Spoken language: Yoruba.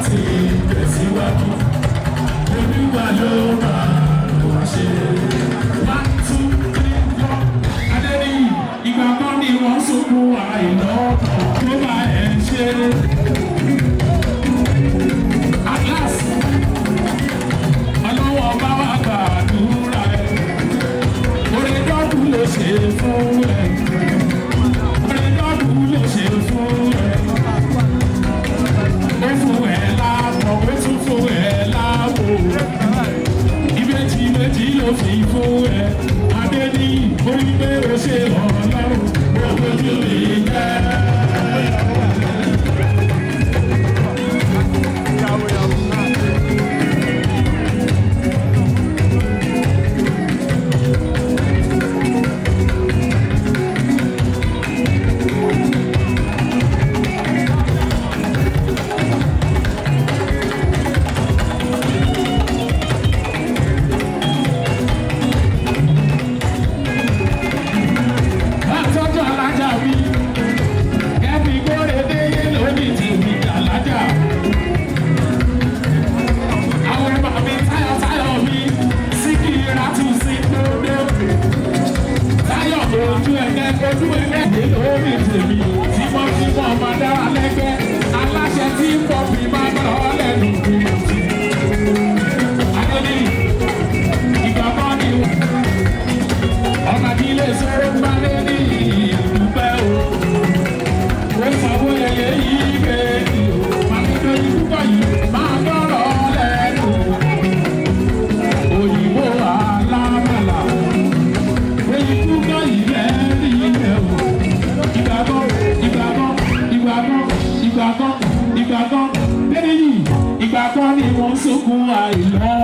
láti tẹ̀síwájú. Olúwa ló máa wá ṣe. 1, 2, 3, 4. Adéníyì, ìgbà kan ni wọ́n sunkún àìlọ́kàn tó bá ẹ̀ ń ṣe. At last, ọlọ́wọ́ bá wà gbàdúrà ẹ̀. Orin dọ́dún ló ṣe fún ẹ̀. Orin dọ́dún ló ṣe fún ẹ̀. Ó fún ẹ̀ láàbọ̀, ó tún fún ẹ̀ láàbò. Ìbejì méjì ló fi fún ẹ̀. Adéníyì, orí pé ó ṣe Ọlọ́run, ó fojú mi jẹ́. Ojú ẹlẹ́gbẹ̀ẹ́ lórí tèmi tí wọ́n fi mọ́ ọmọ dára lẹ́gbẹ́ aláṣẹ tí pọ́pì máa bá ọ lẹ́nu gbìyànjú. Adéníyì, ìgbà kan ni ọmọ ìdílé sọ̀rọ̀ ń bá Adéníyì dúpẹ́ o. Ó sanwó yẹyẹ yìí bẹ́ẹ̀ni o. Màmídó ní púpọ̀ yìí máa gbọ́rọ̀ lẹ́nu. Òyìnbó alámàlà. Èyí púpọ̀ yìí lẹ́rìí. Ìgbà kan Adéníyì, ìgbà kan ni wọ́n sunkún àìlọ́.